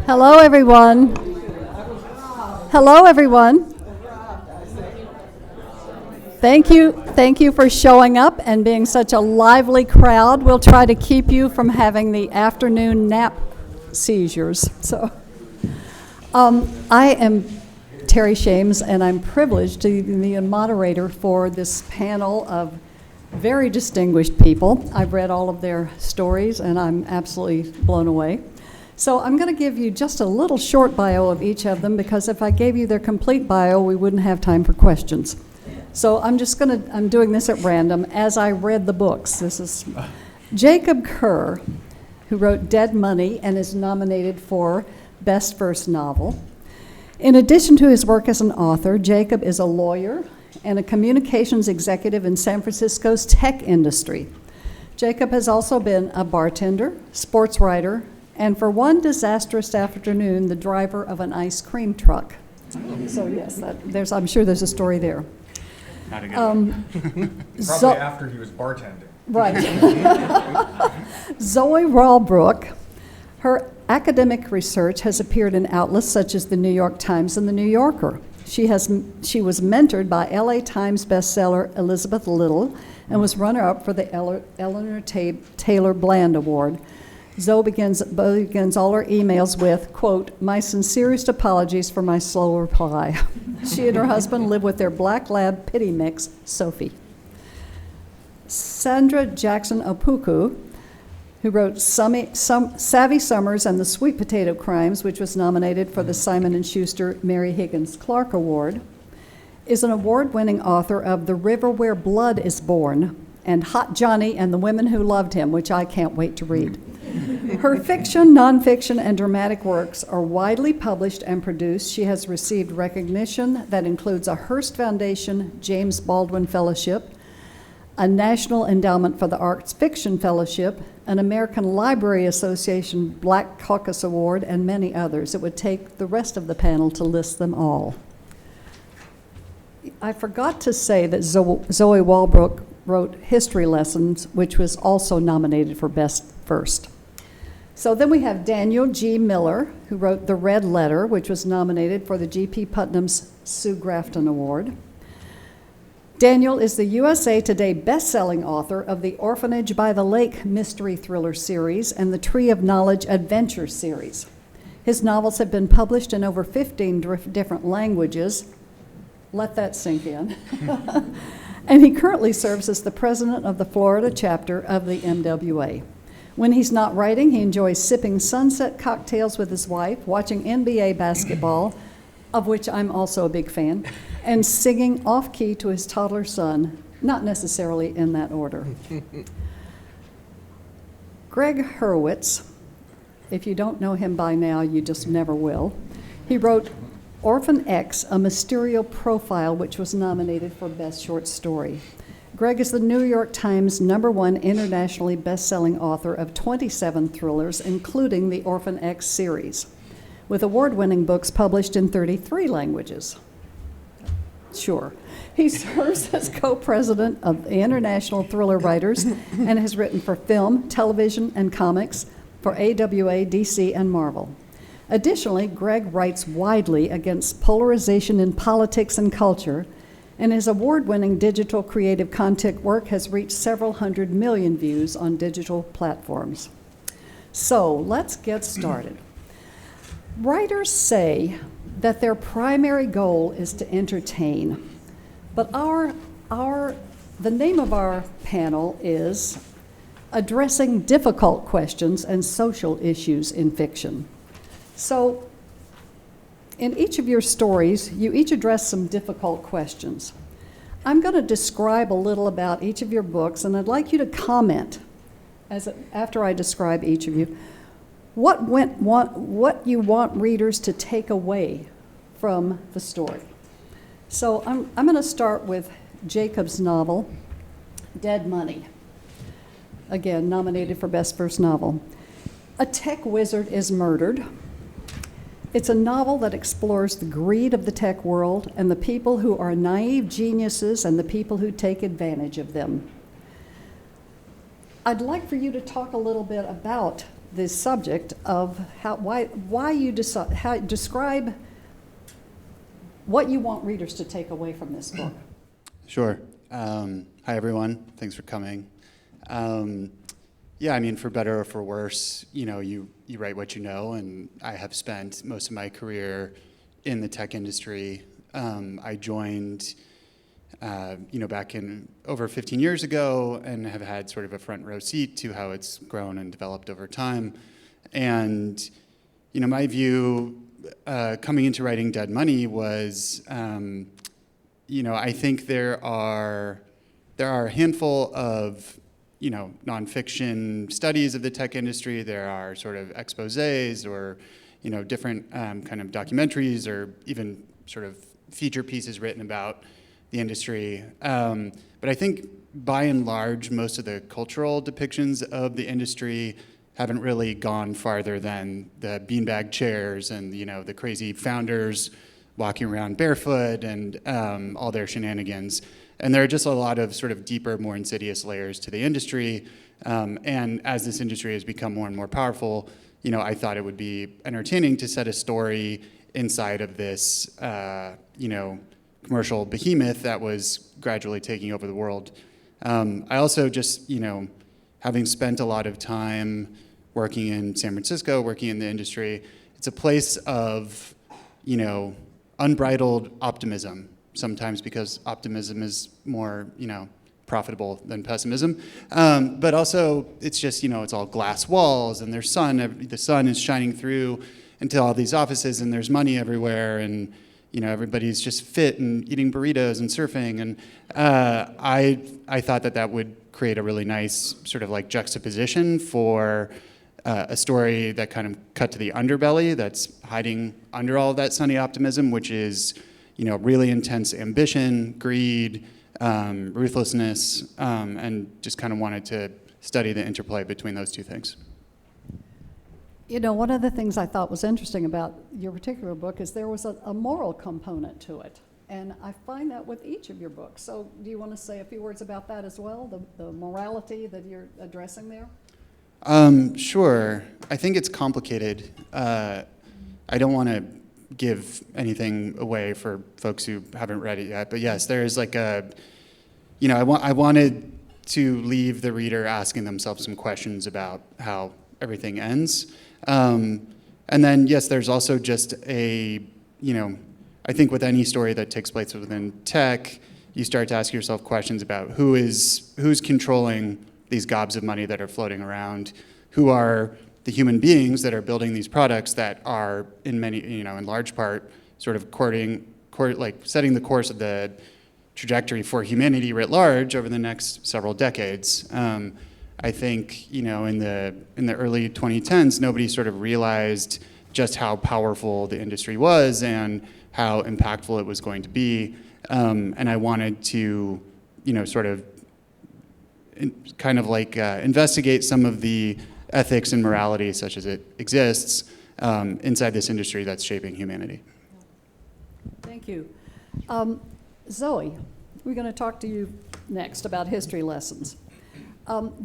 Hello, everyone. Hello, everyone. Thank you for showing up and being such a lively crowd. We'll try to keep you from having the afternoon nap seizures. I am Terry Shames, and I'm privileged to be a moderator for this panel of very distinguished people. I've read all of their stories, and I'm absolutely blown away. So I'm going to give you just a little short bio of each of them, because if I gave you their complete bio, we wouldn't have time for questions. So I'm doing this at random as I read the books. This is Jakob Kerr, who wrote Dead Money and is nominated for Best First Novel. In addition to his work as an author, Jakob is a lawyer and a communications executive in San Francisco's tech industry. Jakob has also been a bartender, sports writer, and for one disastrous afternoon, the driver of an ice cream truck. So yes, I'm sure there's a story there. Probably after he was bartending. Right. Zoe Wallbrook, her academic research has appeared in outlets such as the New York Times and the New Yorker. She was mentored by LA Times bestseller Elizabeth Little and was runner-up for the Eleanor Taylor Bland Award. Zoe begins all her emails with, quote, "My sincerest apologies for my slow reply." She and her husband live with their black lab pity mix, Sophie. Sandra Jackson-Opoku, who wrote Savvy Summers and the Sweet Potato Crimes, which was nominated for the Simon & Schuster Mary Higgins Clark Award, is an award-winning author of The River Where Blood is Born and Hot Johnny and the Women Who Loved Him, which I can't wait to read. Her fiction, nonfiction, and dramatic works are widely published and produced. She has received recognition that includes a Hearst Foundation James Baldwin Fellowship, a National Endowment for the Arts Fiction Fellowship, an American Library Association Black Caucus Award, and many others. It would take the rest of the panel to list them all. I forgot to say that Zoe Wallbrook wrote History Lessons, which was also nominated for Best First. So then we have Daniel G. Miller, who wrote The Red Letter, which was nominated for the G.P. Putnam's Sue Grafton Award. Daniel is the USA Today best-selling author of the Orphanage by the Lake mystery thriller series and the Tree of Knowledge adventure series. His novels have been published in over 15 different languages. Let that sink in. And he currently serves as the president of the Florida chapter of the MWA. When he's not writing, he enjoys sipping sunset cocktails with his wife, watching NBA basketball, of which I'm also a big fan, and singing off-key to his toddler son, not necessarily in that order. Gregg Hurwitz, if you don't know him by now, you just never will. He wrote Orphan X, a Mysterious Profile, which was nominated for Best Short Story. Gregg is the New York Times #1 internationally best-selling author of 27 thrillers, including the Orphan X series, with award-winning books published in 33 languages. Sure. He serves as co-president of the International Thriller Writers and has written for film, television, and comics for AWA, DC, and Marvel. Additionally, Gregg writes widely against polarization in politics and culture, and his award-winning digital creative content work has reached several 100 million views on digital platforms. So let's get started. Writers say that their primary goal is to entertain, but the name of our panel is Addressing Difficult Questions and Social Issues in Fiction. So in each of your stories, you each address some difficult questions. I'm going to describe a little about each of your books, and I'd like you to comment after I describe each of you what you want readers to take away from the story. So I'm going to start with Jakob's novel, Dead Money. Again, nominated for Best First Novel. A tech wizard is murdered. It's a novel that explores the greed of the tech world and the people who are naive geniuses and the people who take advantage of them. I'd like for you to talk a little bit about the subject of why you describe what you want readers to take away from this book. Sure. Hi, everyone. Thanks for coming. Yeah, I mean, for better or for worse, you write what you know, and I have spent most of my career in the tech industry. I joined, back in over 15 years ago, and have had sort of a front row seat to how it's grown and developed over time. And, my view coming into writing Dead Money was, I think there are a handful of, nonfiction studies of the tech industry. There are sort of exposés or, different kind of documentaries or even sort of feature pieces written about the industry. But I think by and large, most of the cultural depictions of the industry haven't really gone farther than the beanbag chairs and, the crazy founders walking around barefoot and all their shenanigans. And there are just a lot of sort of deeper, more insidious layers to the industry. And as this industry has become more and more powerful, I thought it would be entertaining to set a story inside of this, commercial behemoth that was gradually taking over the world. I also just, having spent a lot of time working in San Francisco, working in the industry, it's a place of, unbridled optimism, sometimes because optimism is more, profitable than pessimism. But also, it's just, it's all glass walls, and there's the sun is shining through into all these offices, and there's money everywhere, and, everybody's just fit and eating burritos and surfing. And I thought that would create a really nice sort of like juxtaposition for a story that kind of cut to the underbelly that's hiding under all of that sunny optimism, which is, really intense ambition, greed, ruthlessness, and just kind of wanted to study the interplay between those two things. One of the things I thought was interesting about your particular book is there was a moral component to it. And I find that with each of your books. So do you want to say a few words about that as well, the morality that you're addressing there? Sure. I think it's complicated. I don't want to give anything away for folks who haven't read it yet, but yes, there's like I wanted to leave the reader asking themselves some questions about how everything ends. And then, yes, there's also just I think with any story that takes place within tech, you start to ask yourself questions about who's controlling these gobs of money that are floating around, who are the human beings that are building these products that are in large part sort of setting the course of the trajectory for humanity writ large over the next several decades. I think, in the early 2010s, nobody sort of realized just how powerful the industry was and how impactful it was going to be. And I wanted to, sort of investigate some of the ethics and morality such as it exists inside this industry that's shaping humanity. Thank you. Zoe, we're going to talk to you next about history lessons.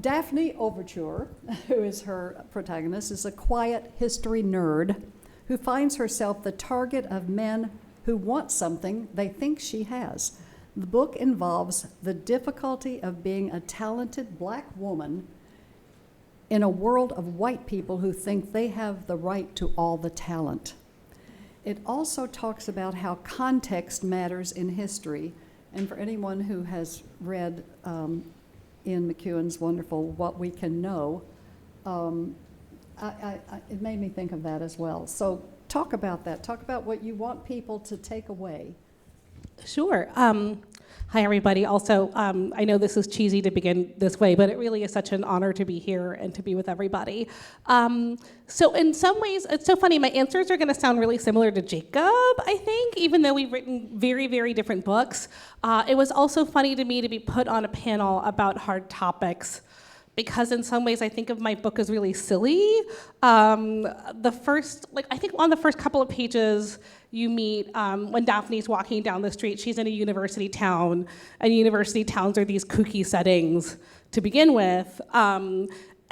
Daphne Overture, who is her protagonist, is a quiet history nerd who finds herself the target of men who want something they think she has. The book involves the difficulty of being a talented black woman in a world of white people who think they have the right to all the talent. It also talks about how context matters in history, and for anyone who has read Ian McEwan's wonderful What We Can Know, it made me think of that as well. So talk about that. Talk about what you want people to take away. Sure. Hi, everybody. Also, I know this is cheesy to begin this way, but it really is such an honor to be here and to be with everybody. So in some ways, it's so funny, my answers are going to sound really similar to Jakob, I think, even though we've written very, very different books. It was also funny to me to be put on a panel about hard topics, because in some ways I think of my book as really silly. I think on the first couple of pages, you meet when Daphne's walking down the street, she's in a university town, and university towns are these kooky settings to begin with.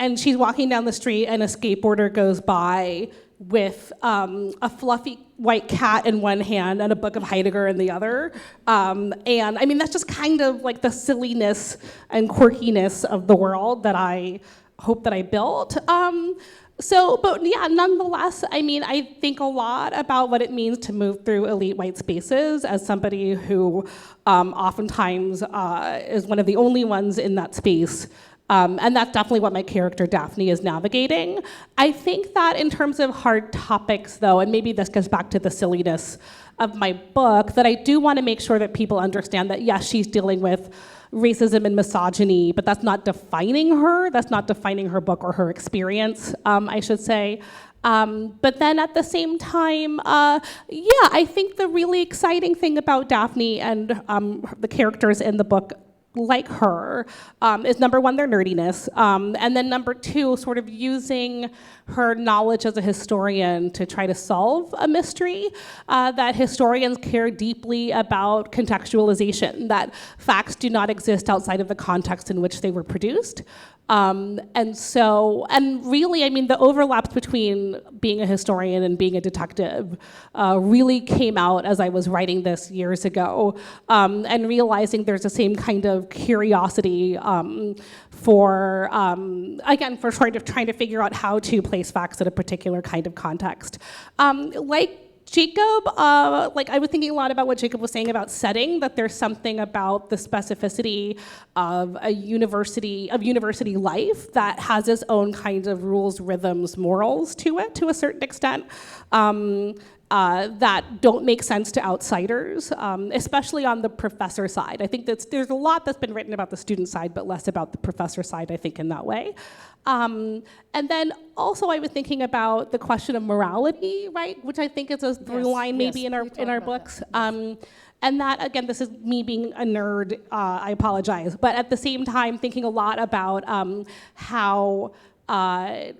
and she's walking down the street, and a skateboarder goes by with a fluffy white cat in one hand and a book of Heidegger in the other. And I mean, that's just kind of like the silliness and quirkiness of the world that I hope that I built. But yeah, nonetheless, I mean, I think a lot about what it means to move through elite white spaces as somebody who oftentimes is one of the only ones in that space. And that's definitely what my character Daphne is navigating. I think that in terms of hard topics, though, and maybe this goes back to the silliness of my book, that I do want to make sure that people understand that, yes, she's dealing with racism and misogyny, but that's not defining her. That's not defining her book or her experience, I should say. But then at the same time, I think the really exciting thing about Daphne and the characters in the book like her is, number one, their nerdiness, and then number two, sort of using her knowledge as a historian to try to solve a mystery, that historians care deeply about contextualization, that facts do not exist outside of the context in which they were produced. And really, I mean, the overlaps between being a historian and being a detective really came out as I was writing this years ago, and realizing there's the same kind of curiosity for trying to figure out how to place facts in a particular kind of context. Like Jakob, I was thinking a lot about what Jakob was saying about setting, that there's something about the specificity of university life that has its own kinds of rules, rhythms, morals to it, to a certain extent, that don't make sense to outsiders, especially on the professor side. I think there's a lot that's been written about the student side, but less about the professor side, I think, in that way. And then also I was thinking about the question of morality, right, which I think is a through line maybe in our books. And that, again, this is me being a nerd, I apologize, but at the same time thinking a lot about how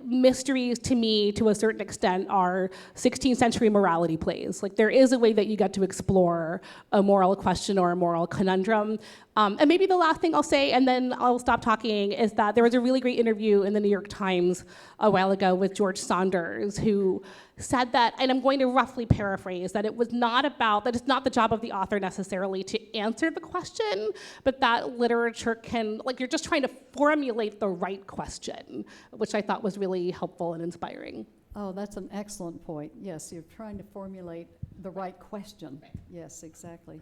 mysteries to me, to a certain extent, are 16th century morality plays. Like, there is a way that you get to explore a moral question or a moral conundrum. And maybe the last thing I'll say, and then I'll stop talking, is that there was a really great interview in the New York Times a while ago with George Saunders, who said that, and I'm going to roughly paraphrase, that it's not the job of the author necessarily to answer the question, but that literature can, you're just trying to formulate the right question, which I thought was really helpful and inspiring. Oh, that's an excellent point. Yes, you're trying to formulate the right question. Yes, exactly.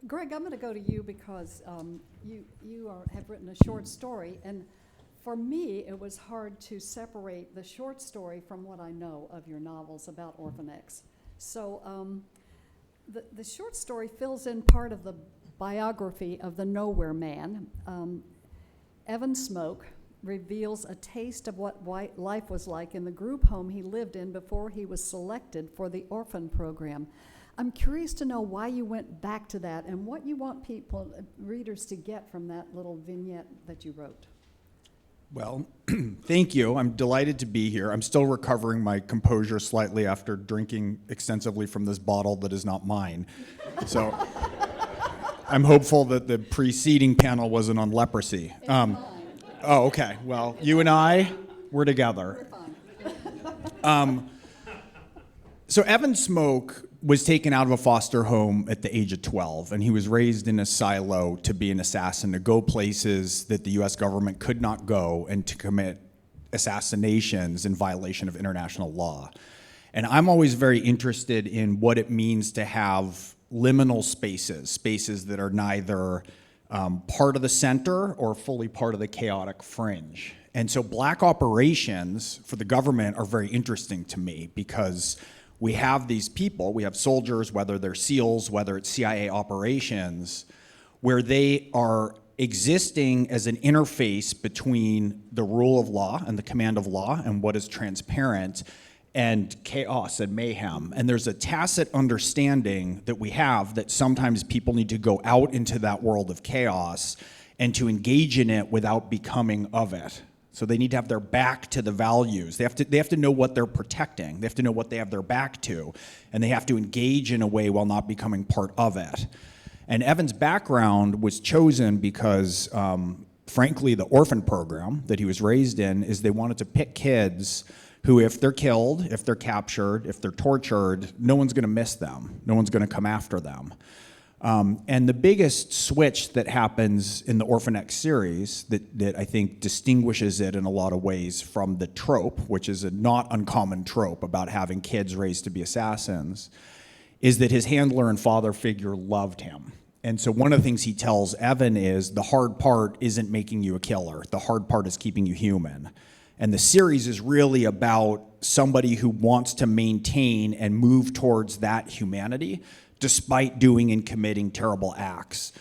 Gregg, I'm going to go to you because you have written a short story, and for me, it was hard to separate the short story from what I know of your novels about Orphan X. So the short story fills in part of the biography of the Nowhere Man. Evan Smoke reveals a taste of what life was like in the group home he lived in before he was selected for the Orphan program. I'm curious to know why you went back to that and what you want readers to get from that little vignette that you wrote. Well, thank you. I'm delighted to be here. I'm still recovering my composure slightly after drinking extensively from this bottle that is not mine. So I'm hopeful that the preceding panel wasn't on leprosy. Oh, okay. Well, you and I, we're together. So Evan Smoke was taken out of a foster home at the age of 12, and he was raised in a silo to be an assassin, to go places that the US government could not go, and to commit assassinations in violation of international law. And I'm always very interested in what it means to have liminal spaces that are neither part of the center or fully part of the chaotic fringe. And so black operations for the government are very interesting to me, because we have these people, we have soldiers, whether they're SEALs, whether it's CIA operations, where they are existing as an interface between the rule of law and the command of law and what is transparent, and chaos and mayhem. And there's a tacit understanding that we have that sometimes people need to go out into that world of chaos and to engage in it without becoming of it. So they need to have their back to the values. They have to know what they're protecting. They have to know what they have their back to. And they have to engage in a way while not becoming part of it. And Evan's background was chosen because frankly, the orphan program that he was raised in, is they wanted to pick kids who, if they're killed, if they're captured, if they're tortured, no one's going to miss them. No one's going to come after them. And the biggest switch that happens in the Orphan X series that I think distinguishes it in a lot of ways from the trope, which is a not uncommon trope about having kids raised to be assassins, is that his handler and father figure loved him. And so one of the things he tells Evan is the hard part isn't making you a killer. The hard part is keeping you human. And the series is really about somebody who wants to maintain and move towards that humanity despite doing and committing terrible acts.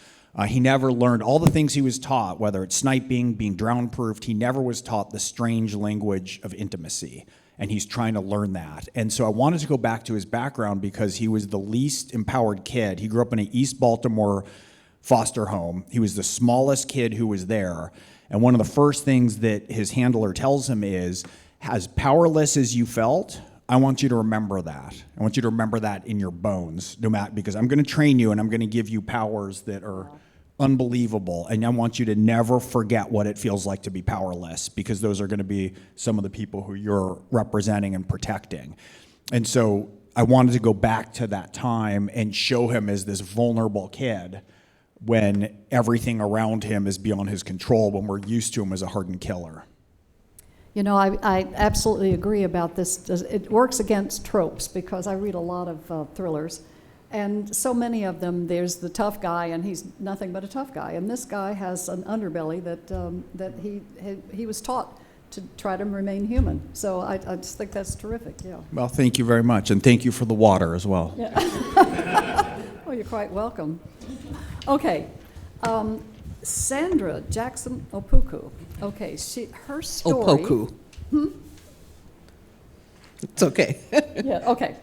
He never learned all the things he was taught, whether it's sniping, being drown-proofed. He never was taught the strange language of intimacy, and he's trying to learn that. And so I wanted to go back to his background because he was the least empowered kid. He grew up in an East Baltimore foster home. He was the smallest kid who was there. And one of the first things that his handler tells him is, as powerless as you felt, I want you to remember that. I want you to remember that in your bones, no matter, because I'm going to train you and I'm going to give you powers that are unbelievable. And I want you to never forget what it feels like to be powerless, because those are going to be some of the people who you're representing and protecting. And so I wanted to go back to that time and show him as this vulnerable kid when everything around him is beyond his control, when we're used to him as a hardened killer. You know, I absolutely agree about this. It works against tropes because I read a lot of thrillers, and so many of them, there's the tough guy, and he's nothing but a tough guy. And this guy has an underbelly that he was taught to try to remain human. So I just think that's terrific, yeah. Well, thank you very much, and thank you for the water as well. Yeah. Well, you're quite welcome. Okay. Sandra Jackson-Opoku. Okay, her story. Opoku. It's okay. Yeah, okay.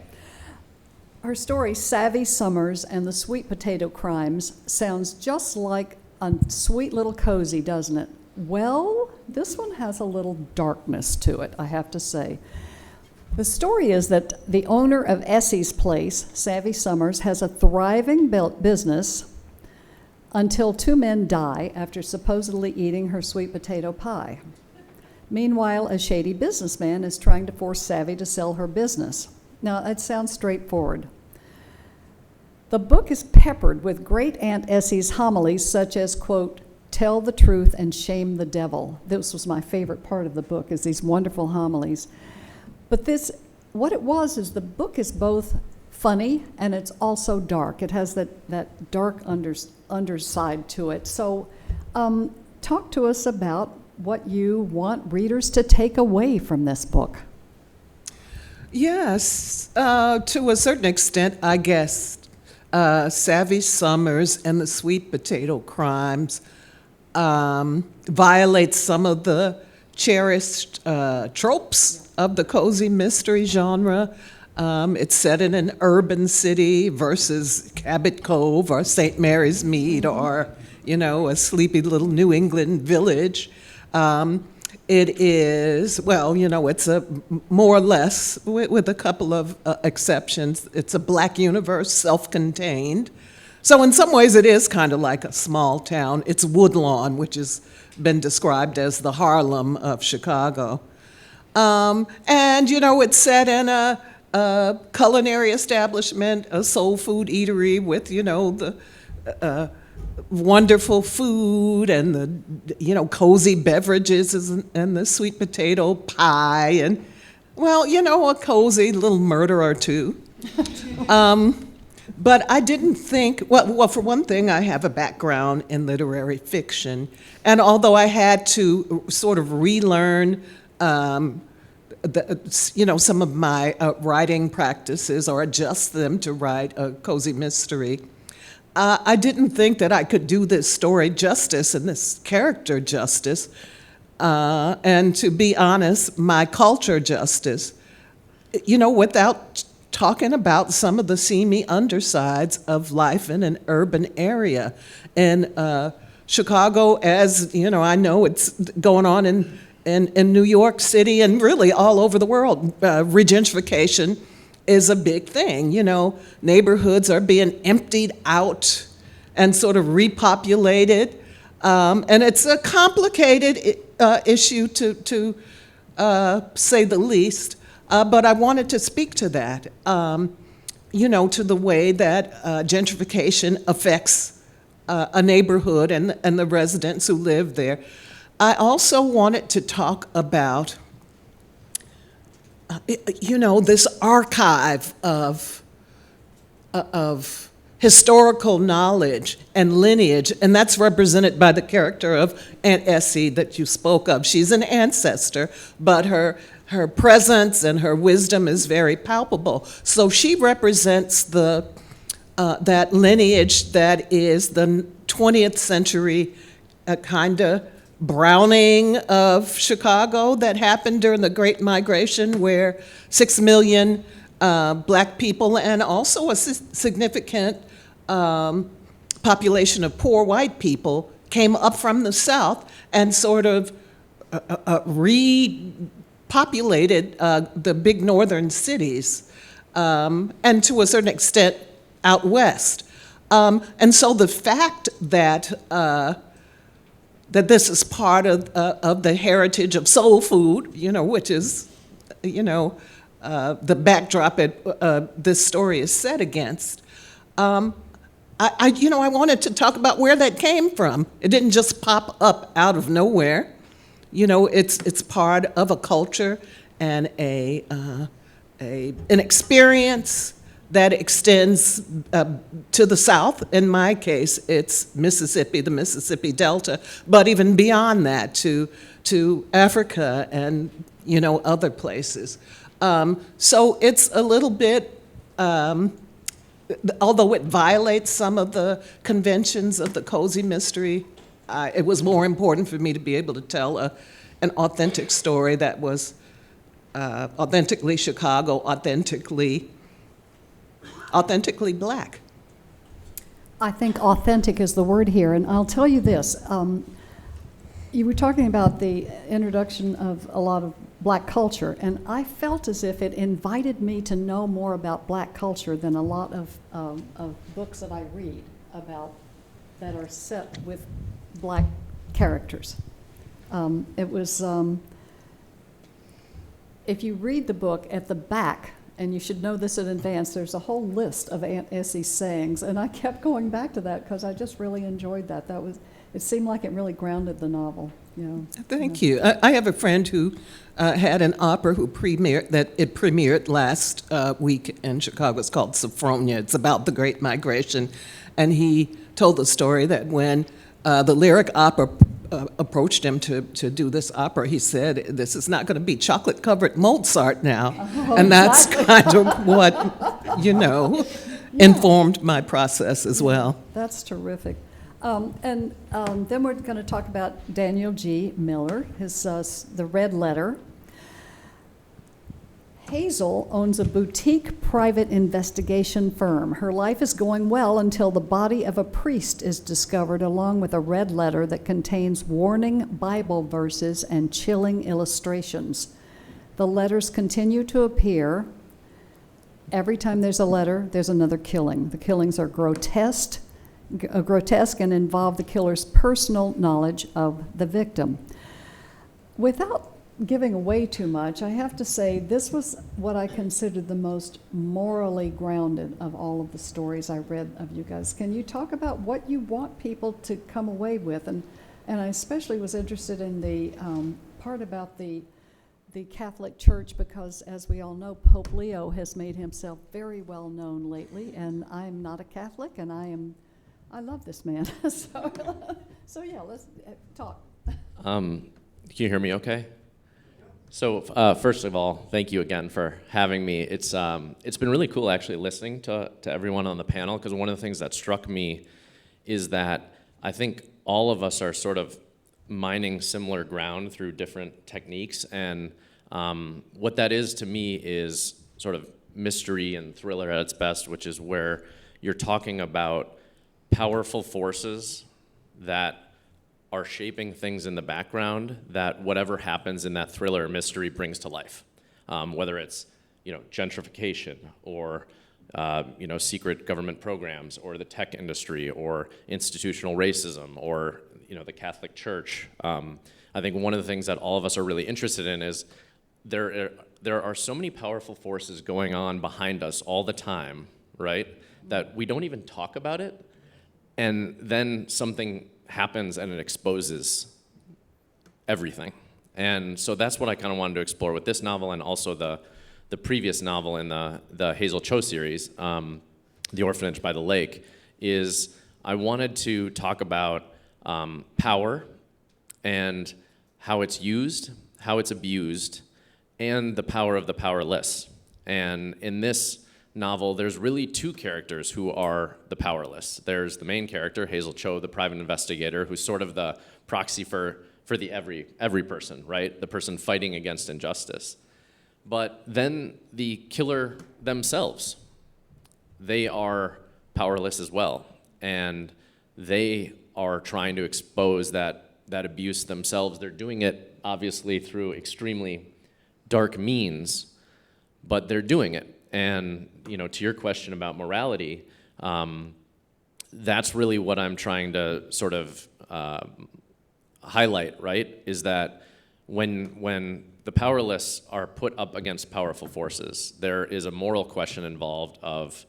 Her story, Savvy Summers and the Sweet Potato Crimes, sounds just like a sweet little cozy, doesn't it? Well, this one has a little darkness to it, I have to say. The story is that the owner of Essie's Place, Savvy Summers, has a thriving business until two men die after supposedly eating her sweet potato pie. Meanwhile, a shady businessman is trying to force Savvy to sell her business. Now, it sounds straightforward. The book is peppered with great Aunt Essie's homilies such as, quote, tell the truth and shame the devil. This was my favorite part of the book, is these wonderful homilies. But what it was is the book is both funny and it's also dark. It has that dark underside to it. So talk to us about what you want readers to take away from this book. Yes, to a certain extent, I guess. Savvy Summers and the Sweet Potato Crimes violates some of the cherished tropes of the cozy mystery genre. It's set in an urban city versus Cabot Cove or St. Mary's Mead or, a sleepy little New England village. It is, it's a more or less, with a couple of exceptions, it's a black universe, self-contained. So in some ways it is kind of like a small town. It's Woodlawn, which has been described as the Harlem of Chicago. And, it's set in a culinary establishment, a soul food eatery with, the wonderful food and the, cozy beverages and the sweet potato pie and, a cozy little murder or two. But I didn't think, well, for one thing, I have a background in literary fiction. And although I had to sort of relearn some of my writing practices or adjust them to write a cozy mystery, I didn't think that I could do this story justice and this character justice, and to be honest, my culture justice, without talking about some of the seamy undersides of life in an urban area. In Chicago, as I know it's going on in New York City and really all over the world, regentrification is a big thing. Neighborhoods are being emptied out and sort of repopulated. And it's a complicated issue to say the least, but I wanted to speak to that, to the way that gentrification affects a neighborhood and the residents who live there. I also wanted to talk about, this archive of historical knowledge and lineage, and that's represented by the character of Aunt Essie that you spoke of. She's an ancestor, but her presence and her wisdom is very palpable. So she represents that lineage that is the 20th century kind of browning of Chicago that happened during the Great Migration, where 6 million Black people and also a significant population of poor white people came up from the South and sort of repopulated the big northern cities, and to a certain extent out west. And so the fact that that this is part of the heritage of soul food, which is, the backdrop this story is set against. I wanted to talk about where that came from. It didn't just pop up out of nowhere. It's part of a culture and an experience that extends to the South. In my case, it's Mississippi, the Mississippi Delta, but even beyond that to Africa and other places. So it's a little bit, although it violates some of the conventions of the cozy mystery, it was more important for me to be able to tell an authentic story that was authentically Chicago, authentically Black. I think authentic is the word here, and I'll tell you this. You were talking about the introduction of a lot of Black culture, and I felt as if it invited me to know more about Black culture than a lot of books that I read about that are set with Black characters. It was, if you read the book at the back, and you should know this in advance, there's a whole list of Aunt Essie's sayings, and I kept going back to that because I just really enjoyed that. It seemed like it really grounded the novel. Thank you. I have a friend who had an opera it premiered last week in Chicago. It's called Sophronia. It's about the Great Migration, and he told the story that when the lyric opera approached him to do this opera, he said, "This is not going to be chocolate-covered Mozart now," and that's kind of what informed my process as well. That's terrific. Then we're going to talk about Daniel G. Miller, his The Red Letter. Hazel owns a boutique private investigation firm. Her life is going well until the body of a priest is discovered, along with a red letter that contains warning Bible verses and chilling illustrations. The letters continue to appear. Every time there's a letter, there's another killing. The killings are grotesque and involve the killer's personal knowledge of the victim. Without giving away too much, I have to say this was what I considered the most morally grounded of all of the stories I read of you guys. Can you talk about what you want people to come away with? And I especially was interested in the part about the Catholic Church, because as we all know, Pope Leo has made himself very well known lately, and I'm not a Catholic, and I love this man. so yeah, let's talk. Can you hear me okay? So first of all, thank you again for having me. It's been really cool actually listening to everyone on the panel, because one of the things that struck me is that I think all of us are sort of mining similar ground through different techniques, and what that is to me is sort of mystery and thriller at its best, which is where you're talking about powerful forces that are shaping things in the background that whatever happens in that thriller or mystery brings to life, whether it's gentrification or secret government programs or the tech industry or institutional racism or the Catholic Church. I think one of the things that all of us are really interested in is there are so many powerful forces going on behind us all the time, right? That we don't even talk about it, and then something happens and it exposes everything. And so that's what I kind of wanted to explore with this novel, and also the previous novel in the Hazel Cho series, The Orphanage by the Lake, is I wanted to talk about power and how it's used, how it's abused, and the power of the powerless. And in this novel, there's really two characters who are the powerless. There's the main character, Hazel Cho, the private investigator, who's sort of the proxy for the every person, right? The person fighting against injustice. But then the killer themselves, they are powerless as well. And they are trying to expose that abuse themselves. They're doing it, obviously, through extremely dark means, but they're doing it. And to your question about morality, that's really what I'm trying to sort of highlight, right? Is that when the powerless are put up against powerful forces, there is a moral question involved of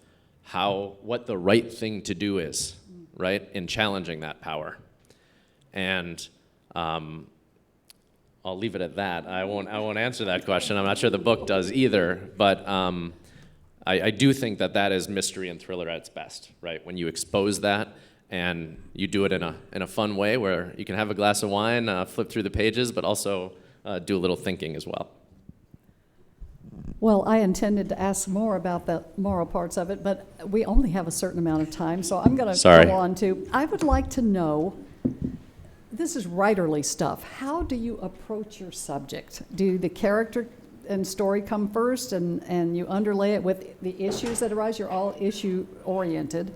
what the right thing to do is, right, in challenging that power. And I'll leave it at that. I won't answer that question. I'm not sure the book does either, but I do think that is mystery and thriller at its best, right? When you expose that and you do it in a fun way where you can have a glass of wine, flip through the pages, but also do a little thinking as well. Well, I intended to ask more about the moral parts of it, but we only have a certain amount of time, so I'm going to go on to, I would like to know, this is writerly stuff. How do you approach your subject? Do the character and story come first and you underlay it with the issues that arise? You're all issue-oriented.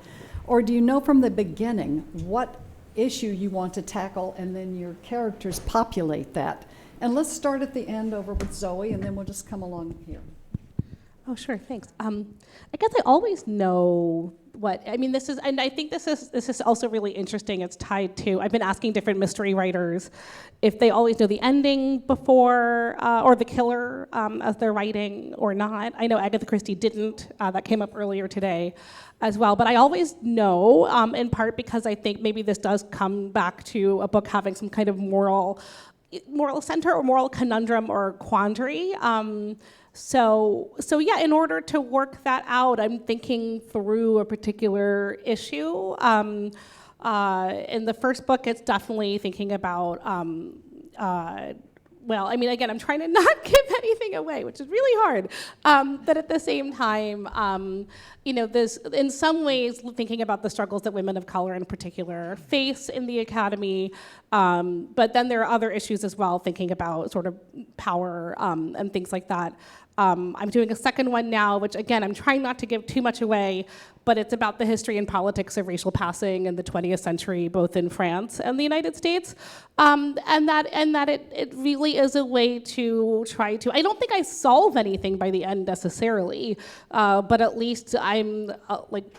Or do you know from the beginning what issue you want to tackle and then your characters populate that? And let's start at the end over with Zoe, and then we'll just come along here. Oh, sure, thanks. I guess I always know this is, and I think this is also really interesting. It's tied to, I've been asking different mystery writers if they always know the ending before, or the killer as they're writing or not. I know Agatha Christie didn't, that came up earlier today as well, but I always know, in part because I think maybe this does come back to a book having some kind of moral center or moral conundrum or quandary. So yeah, in order to work that out, I'm thinking through a particular issue. In the first book, it's definitely thinking about, again, I'm trying to not give anything away, which is really hard. But at the same time, this, in some ways, thinking about the struggles that women of color in particular face in the academy. But then there are other issues as well, thinking about sort of power and things like that. I'm doing a second one now, which again, I'm trying not to give too much away, but it's about the history and politics of racial passing in the 20th century, both in France and the United States. And that it really is a way to try to, I don't think I solve anything by the end necessarily, but at least I'm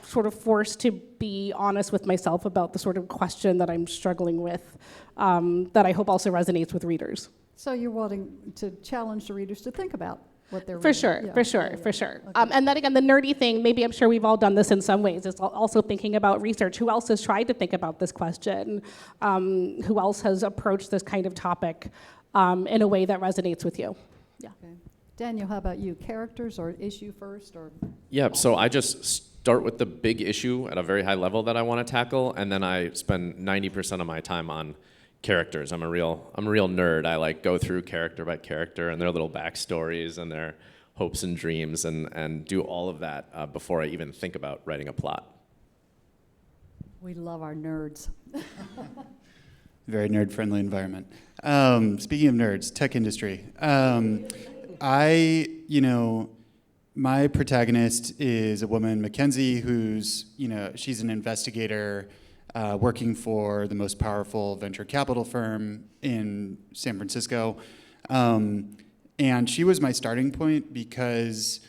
sort of forced to be honest with myself about the sort of question that I'm struggling with, that I hope also resonates with readers. So you're wanting to challenge the readers to think about what they're For reading. sure. Okay. And then again, the nerdy thing, maybe I'm sure we've all done this in some ways, is also thinking about research. Who else has tried to think about this question? Who else has approached this kind of topic in a way that resonates with you? Yeah. Okay. Daniel, how about you? Characters or issue first? Yeah, so I just start with the big issue at a very high level that I want to tackle, and then I spend 90% of my time on characters. I'm a real nerd. I go through character by character and their little backstories and their hopes and dreams and do all of that before I even think about writing a plot. We love our nerds. Very nerd-friendly environment. Speaking of nerds, tech industry. My protagonist is a woman, Mackenzie, who's, she's an investigator working for the most powerful venture capital firm in San Francisco. And she was my starting point because,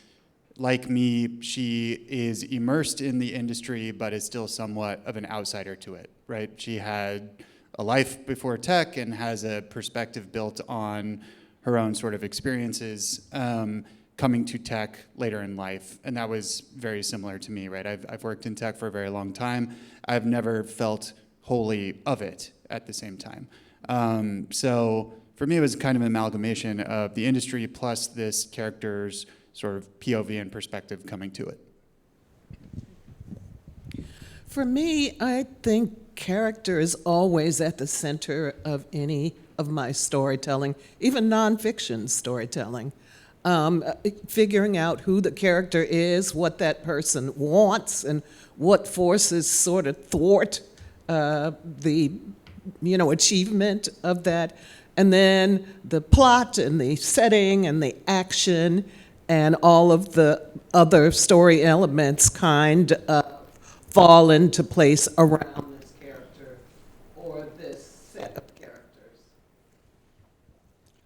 like me, she is immersed in the industry, but is still somewhat of an outsider to it, right? She had a life before tech and has a perspective built on her own sort of experiences coming to tech later in life. And that was very similar to me, right? I've worked in tech for a very long time. I've never felt wholly of it at the same time. So for me, it was kind of an amalgamation of the industry plus this character's sort of POV and perspective coming to it. For me, I think character is always at the center of any of my storytelling, even nonfiction storytelling. Figuring out who the character is, what that person wants, and what forces sort of thwart the achievement of that. And then the plot and the setting and the action and all of the other story elements kind of fall into place around this character or this set of characters.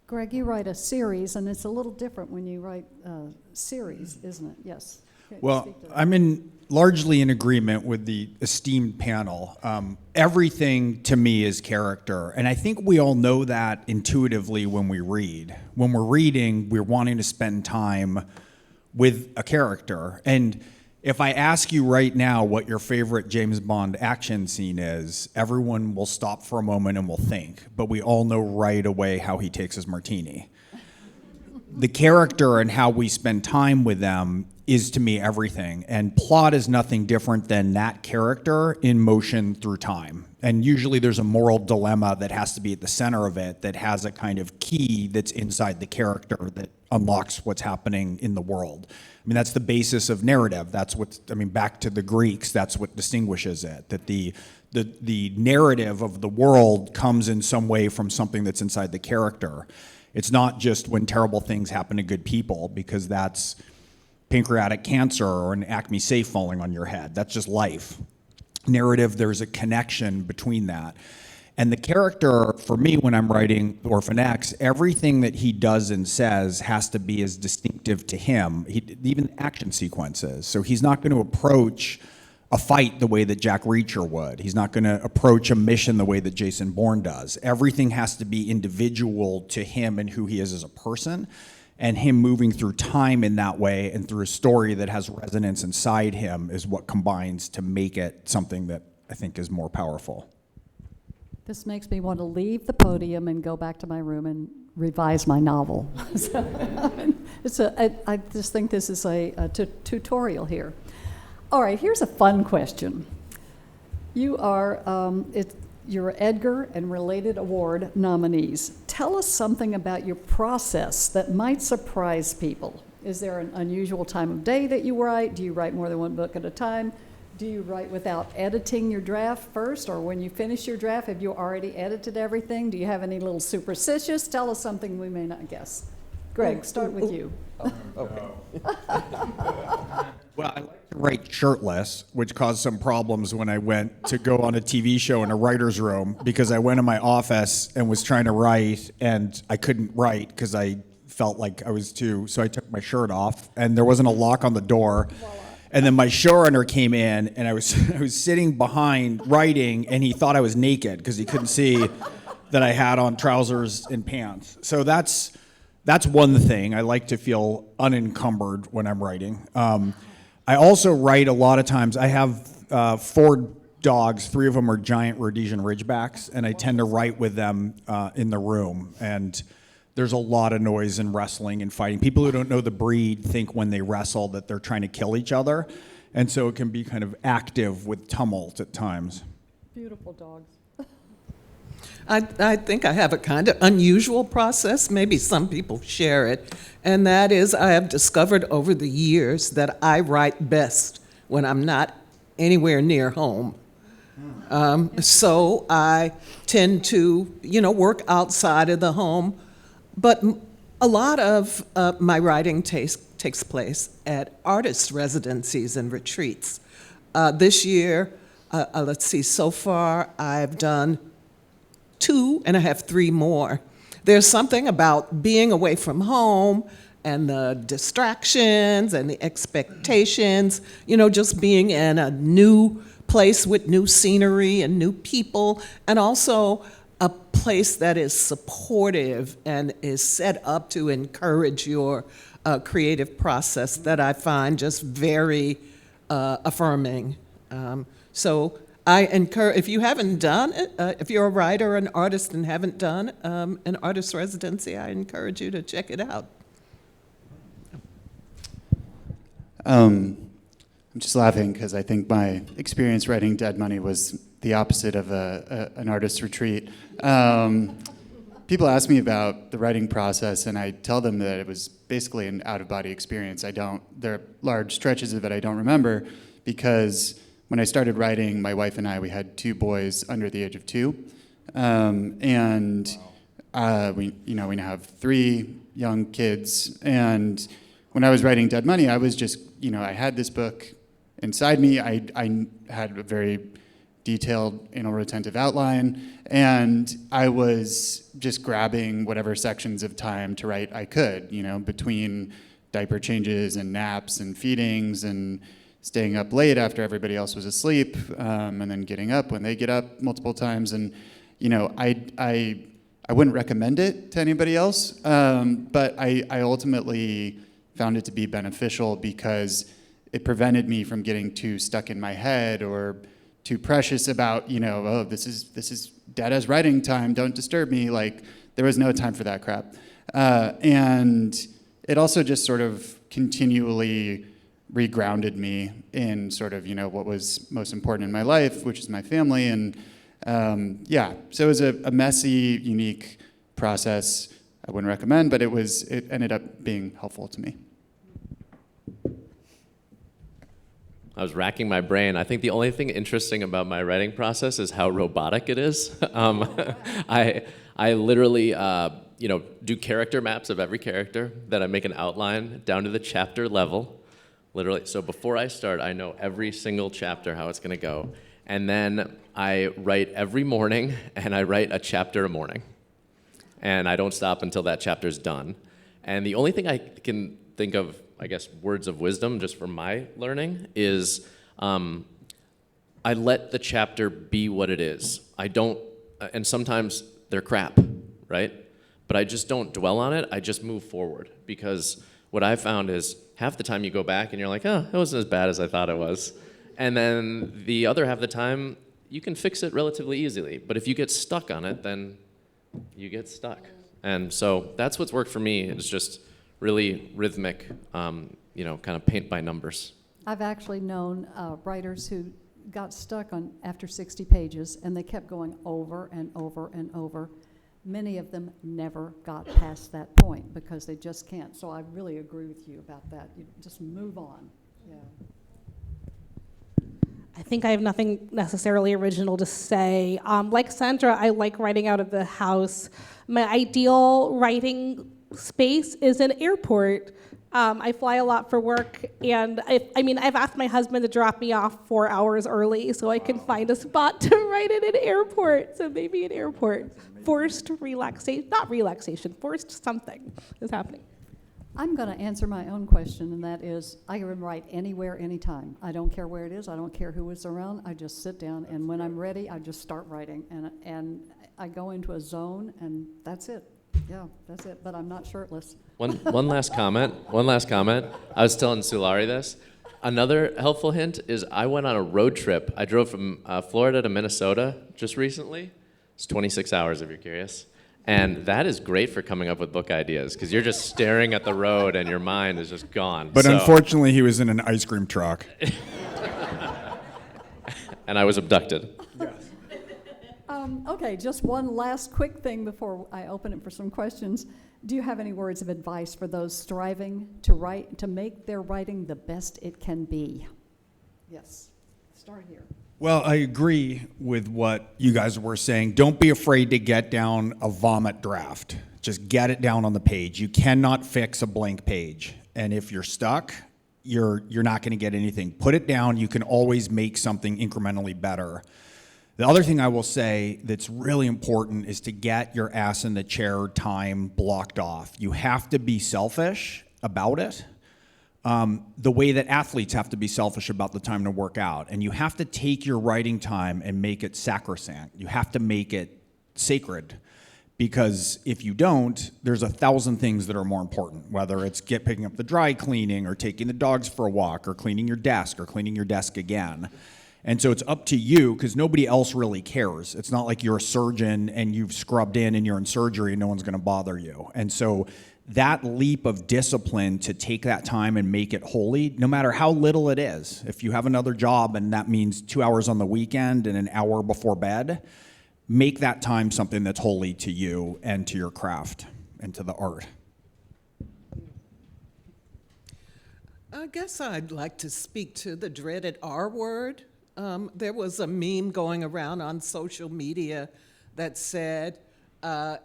Gregg, you write a series, and it's a little different when you write a series, isn't it? Yes. Okay, Well, speak to that. I'm largely in agreement with the esteemed panel. Everything to me is character, and I think we all know that intuitively when we read. When we're reading, we're wanting to spend time with a character. And if I ask you right now what your favorite James Bond action scene is, everyone will stop for a moment and will think, but we all know right away how he takes his martini. The character and how we spend time with them is to me everything. And plot is nothing different than that character in motion through time. And usually there's a moral dilemma that has to be at the center of it that has a kind of key that's inside the character that unlocks what's happening in the world. I mean, that's the basis of narrative. That's what, back to the Greeks, that's what distinguishes it. That the narrative of the world comes in some way from something that's inside the character. It's not just when terrible things happen to good people, because that's pancreatic cancer or an Acme safe falling on your head. That's just life. Narrative, there's a connection between that. And the character, for me, when I'm writing Orphan X, everything that he does and says has to be as distinctive to him, even action sequences. So he's not going to approach a fight the way that Jack Reacher would. He's not going to approach a mission the way that Jason Bourne does. Everything has to be individual to him and who he is as a person, and him moving through time in that way and through a story that has resonance inside him is what combines to make it something that I think is more powerful. This makes me want to leave the podium and go back to my room and revise my novel. I just think this is a tutorial here. All right, here's a fun question. You're Edgar and related award nominees. Tell us something about your process that might surprise people. Is there an unusual time of day that you write? Do you write more than one book at a time? Do you write without editing your draft first, or when you finish your draft, have you already edited everything? Do you have any little superstitious? Tell us something we may not guess. Gregg, start with you. Well, I like to write shirtless, which caused some problems when I went to go on a TV show in a writer's room, because I went in my office and was trying to write, and I couldn't write because I felt like I was so I took my shirt off, and there wasn't a lock on the door. And then my showrunner came in, and I was sitting behind writing, and he thought I was naked because he couldn't see that I had on trousers and pants. So that's one thing. I like to feel unencumbered when I'm writing. I also write a lot of times. I have 4 dogs. 3 of them are giant Rhodesian Ridgebacks, and I tend to write with them in the room. And there's a lot of noise in wrestling and fighting. People who don't know the breed think when they wrestle that they're trying to kill each other. And so it can be kind of active with tumult at times. Beautiful dogs. I think I have a kind of unusual process. Maybe some people share it. And that is, I have discovered over the years that I write best when I'm not anywhere near home. So I tend to, work outside of the home. But a lot of my writing takes place at artist residencies and retreats. This year, let's see, so far I've done 2, and I have 3 more. There's something about being away from home and the distractions and the expectations, just being in a new place with new scenery and new people, and also a place that is supportive and is set up to encourage your creative process that I find just very affirming. So I encourage, if you haven't done it, if you're a writer or an artist and haven't done an artist residency, I encourage you to check it out. I'm just laughing because I think my experience writing Dead Money was the opposite of an artist's retreat. People ask me about the writing process, and I tell them that it was basically an out-of-body experience. There are large stretches of it I don't remember, because when I started writing, my wife and I, we had 2 boys under the age of 2, and we now have 3 young kids. And when I was writing Dead Money, I was just, I had this book inside me. I had a very detailed anal retentive outline, and I was just grabbing whatever sections of time to write I could, between diaper changes and naps and feedings and staying up late after everybody else was asleep, and then getting up when they get up multiple times. And I wouldn't recommend it to anybody else, but I ultimately found it to be beneficial because it prevented me from getting too stuck in my head or too precious about, oh, this is Dada's writing time, don't disturb me. Like, there was no time for that crap. And it also just sort of continually regrounded me in sort of, what was most important in my life, which is my family. And so it was a messy, unique process. I wouldn't recommend, but it ended up being helpful to me. I was racking my brain. I think the only thing interesting about my writing process is how robotic it is. I literally, do character maps of every character. Then I make an outline down to the chapter level, literally. So before I start, I know every single chapter, how it's going to go. And then I write every morning, and I write a chapter a morning. And I don't stop until that chapter's done. And the only thing I can think of, I guess, words of wisdom, just from my learning, is I let the chapter be what it is. I don't, and sometimes they're crap, right? But I just don't dwell on it. I just move forward, because what I found is half the time you go back and you're like, oh, it wasn't as bad as I thought it was. And then the other half of the time, you can fix it relatively easily. But if you get stuck on it, then you get stuck. And so that's what's worked for me, is just really rhythmic, kind of paint by numbers. I've actually known writers who got stuck on after 60 pages, and they kept going over and over and over. Many of them never got past that point because they just can't. So I really agree with you about that. You just move on. Yeah. I think I have nothing necessarily original to say. Like Sandra, I like writing out of the house. My ideal writing space is an airport. I fly a lot for work, and I've asked my husband to drop me off 4 hours early so I can find a spot to write at an airport. So maybe an airport. Forced relaxation, not relaxation, forced something is happening. I'm going to answer my own question, and that is, I can write anywhere, anytime. I don't care where it is. I don't care who is around. I just sit down, and when I'm ready, I just start writing, and I go into a zone, and that's it. Yeah, that's it. But I'm not shirtless. One last comment. I was telling Sulari this. Another helpful hint is I went on a road trip. I drove from Florida to Minnesota just recently. It's 26 hours if you're curious. And that is great for coming up with book ideas, because you're just staring at the road and your mind is just gone. But unfortunately, he was in an ice cream truck. And I was abducted. Okay, just one last quick thing before I open it for some questions. Do you have any words of advice for those striving to make their writing the best it can be? Yes, start here. Well, I agree with what you guys were saying. Don't be afraid to get down a vomit draft. Just get it down on the page. You cannot fix a blank page. And if you're stuck, you're not going to get anything. Put it down. You can always make something incrementally better. The other thing I will say that's really important is to get your ass in the chair time blocked off. You have to be selfish about it. the way that athletes have to be selfish about the time to work out. And you have to take your writing time and make it sacrosanct. You have to make it sacred. Because if you don't, there's 1,000 things that are more important, whether it's picking up the dry cleaning or taking the dogs for a walk or cleaning your desk or cleaning your desk again. And so it's up to you because nobody else really cares. It's not like you're a surgeon and you've scrubbed in and you're in surgery and no one's going to bother you. And so that leap of discipline to take that time and make it holy, no matter how little it is. If you have another job and that means 2 hours on the weekend and an hour before bed, make that time something that's holy to you and to your craft and to the art. I guess I'd like to speak to the dreaded R word. There was a meme going around on social media that said,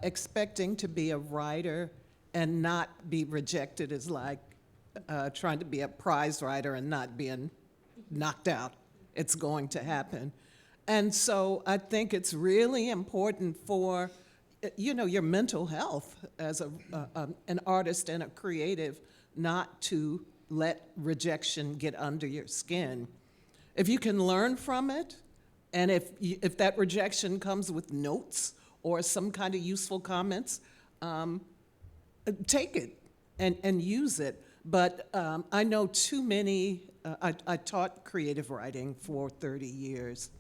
expecting to be a writer and not be rejected is like trying to be a prize writer and not being knocked out. It's going to happen. And so I think it's really important for, your mental health as an artist and a creative not to let rejection get under your skin. If you can learn from it, and if that rejection comes with notes or some kind of useful comments, take it and use it. But I know too many, I taught creative writing for 30 years.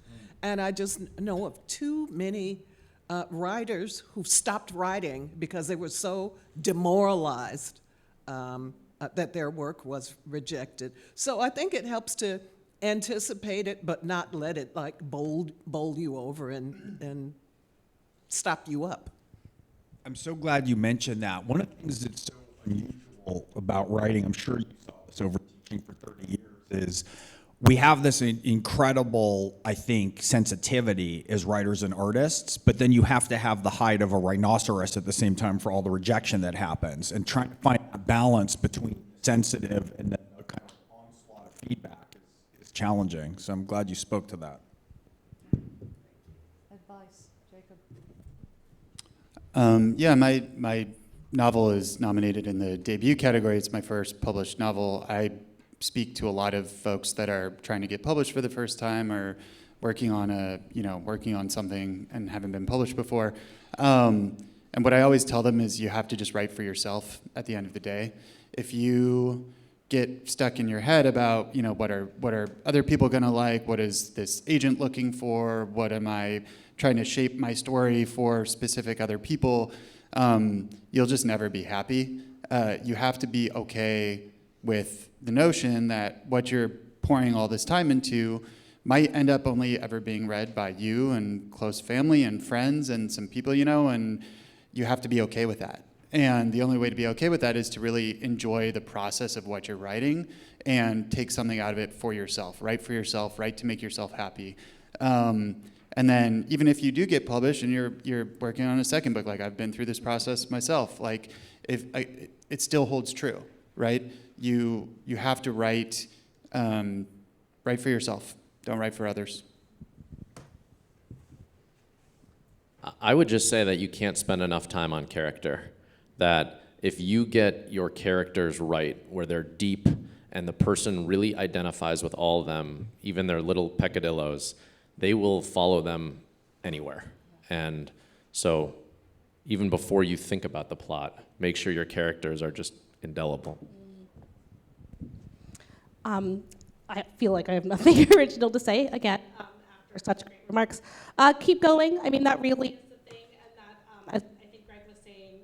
And I just know of too many writers who stopped writing because they were so demoralized that their work was rejected. So I think it helps to anticipate it, but not let it like bowl you over and stop you up. I'm so glad you mentioned that. One of the things that's so unusual about writing, I'm sure you saw this over teaching for 30 years, is we have this incredible, I think, sensitivity as writers and artists, but then you have to have the hide of a rhinoceros at the same time for all the rejection that happens. And trying to find a balance between sensitive and the kind of onslaught of feedback is challenging. So I'm glad you spoke to that. Advice, Jacob? Yeah, my novel is nominated in the debut category. It's my first published novel. I speak to a lot of folks that are trying to get published for the first time or working on something and haven't been published before. And what I always tell them is you have to just write for yourself at the end of the day. If you get stuck in your head about, what are other people going to like? What is this agent looking for? What am I trying to shape my story for specific other people? You'll just never be happy. You have to be okay with the notion that what you're pouring all this time into might end up only ever being read by you and close family and friends and some people and you have to be okay with that. And the only way to be okay with that is to really enjoy the process of what you're writing and take something out of it for yourself. Write for yourself, write to make yourself happy. And then even if you do get published and you're working on a second book, like I've been through this process myself, it still holds true, right? You have to write for yourself. Don't write for others. I would just say that you can't spend enough time on character. That if you get your characters right, where they're deep and the person really identifies with all of them, even their little peccadillos, they will follow them anywhere. And so even before you think about the plot, make sure your characters are just indelible. I feel like I have nothing original to say, again, after such great remarks. Keep going. I mean, that really is the thing, and that, as I think Gregg was saying,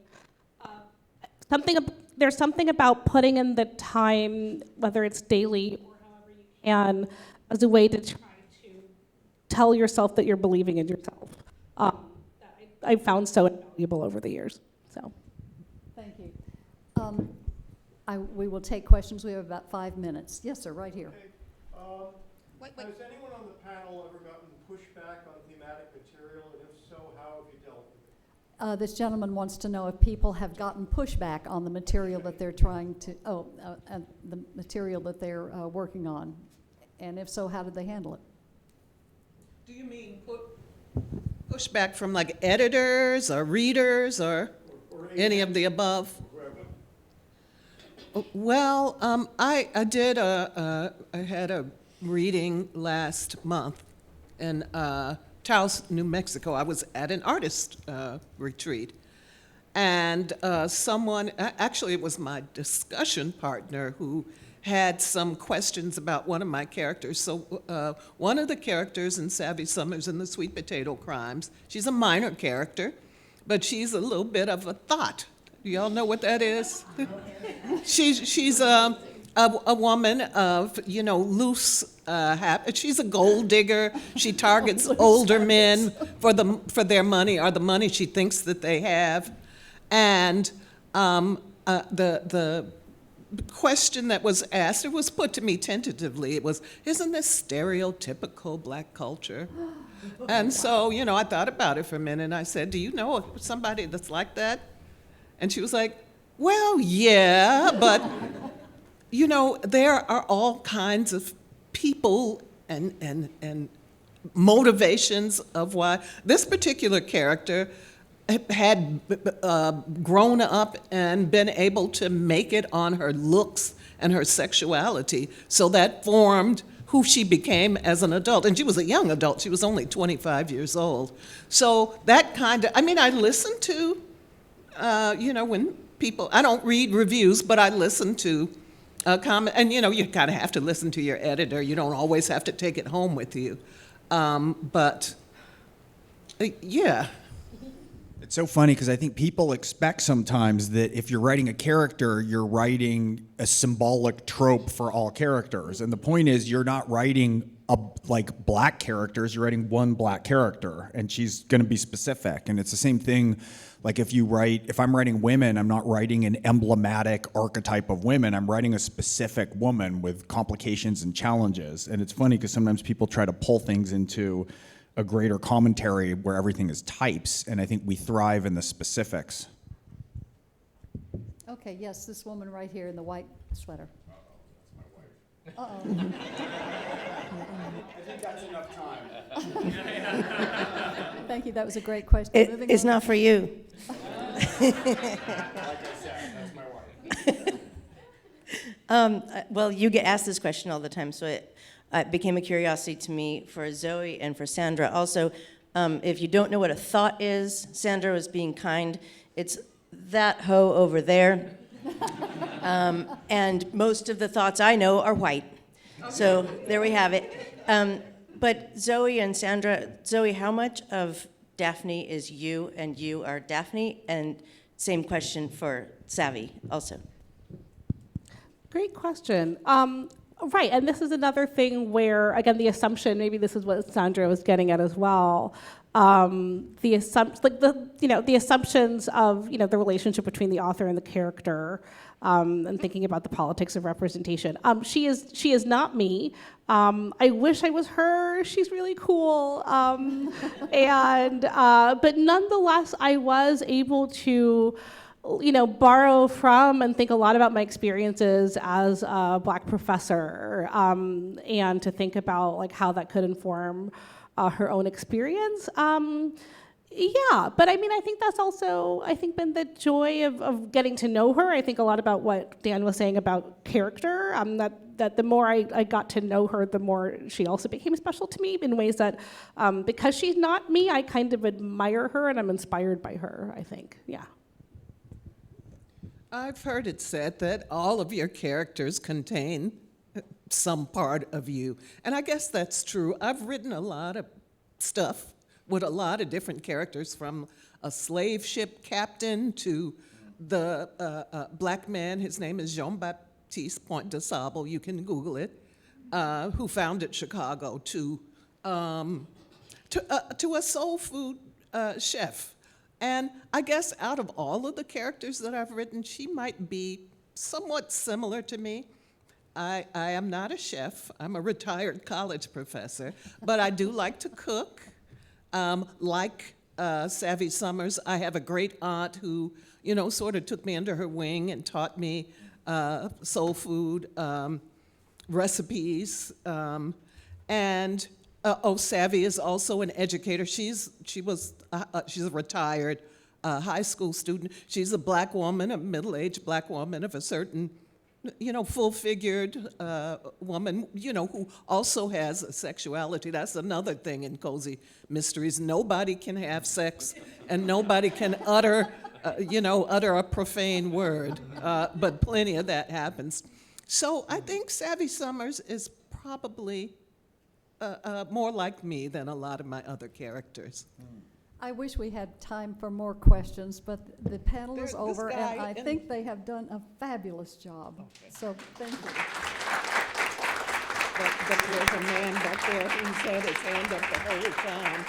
there's something about putting in the time, whether it's daily or however you can, as a way to try to tell yourself that you're believing in yourself. That I've found so invaluable over the years. So, Thank you. We will take questions. We have about 5 minutes. Yes, sir, right here. Has anyone on the panel ever gotten pushback on thematic material, and if so, how have you dealt with it? This gentleman wants to know if people have gotten pushback on the material that they're the material that they're working on, and if so, how did they handle it? Do you mean pushback from like editors or readers or any of the above? Well, I did I had a reading last month in Taos, New Mexico. I was at an artist retreat. And someone, actually it was my discussion partner who had some questions about one of my characters. So one of the characters in Savvy Summers in the Sweet Potato Crimes, she's a minor character, but she's a little bit of a thought. Do y'all know what that is? She's a woman of, loose habits. She's a gold digger. She targets older men for their money or the money she thinks that they have. And the question that was asked, it was put to me tentatively, it was, isn't this stereotypical black culture? And so, I thought about it for a minute, and I said, do you know somebody that's like that? And she was like, well, yeah, but, there are all kinds of people and motivations of why this particular character had grown up and been able to make it on her looks and her sexuality. So that formed who she became as an adult. And she was a young adult. She was only 25 years old. So that kind of, I listen to, when people, I don't read reviews, but I listen to comment, and you kind of have to listen to your editor. You don't always have to take it home with you. But yeah. It's so funny because I think people expect sometimes that if you're writing a character, you're writing a symbolic trope for all characters. And the point is you're not writing black characters, you're writing one black character, and she's going to be specific. And it's the same thing, like if I'm writing women, I'm not writing an emblematic archetype of women, I'm writing a specific woman with complications and challenges. And it's funny because sometimes people try to pull things into a greater commentary where everything is types, and I think we thrive in the specifics. Okay, yes, this woman right here in the white sweater. Uh-oh, that's my wife. I think that's enough time. Thank you, that was a great question. It's not for you. Like I said, that's my wife. Well, you get asked this question all the time, so it became a curiosity to me for Zoe and for Sandra. Also, if you don't know what a thought is, Sandra was being kind. It's that hoe over there. And most of the thoughts I know are white. So there we have it. But Zoe and Sandra, Zoe, how much of Daphne is you and you are Daphne? And same question for Savvy also. Great question. Right, and this is another thing where, again, the assumption, maybe this is what Sandra was getting at as well, the assumptions of, the relationship between the author and the character, and thinking about the politics of representation. She is not me. I wish I was her. She's really cool. But nonetheless, I was able to borrow from and think a lot about my experiences as a Black professor, and to think about how that could inform her own experience. Yeah, but I think that's also, been the joy of getting to know her. I think a lot about what Dan was saying about character, that the more I got to know her, the more she also became special to me in ways that, because she's not me, I kind of admire her and I'm inspired by her, I think, yeah. I've heard it said that all of your characters contain some part of you. And I guess that's true. I've written a lot of stuff with a lot of different characters, from a slave ship captain to the Black man, his name is Jean-Baptiste Point de Sable, you can Google it, who founded Chicago, to a soul food chef. And I guess out of all of the characters that I've written, she might be somewhat similar to me. I am not a chef. I'm a retired college professor, but I do like to cook. Like Savvy Summers, I have a great aunt who, sort of took me under her wing and taught me soul food recipes. Savvy is also an educator. She's a retired high school student. She's a Black woman, a middle-aged Black woman of a certain full-figured woman, who also has a sexuality. That's another thing in cozy mysteries. Nobody can have sex, and nobody can utter a profane word, but plenty of that happens. So I think Savvy Summers is probably more like me than a lot of my other characters. I wish we had time for more questions, but the panel is This over, guy and I and- think they have done a fabulous job. So thank you. But there's a man back there who's had his hand up the whole time.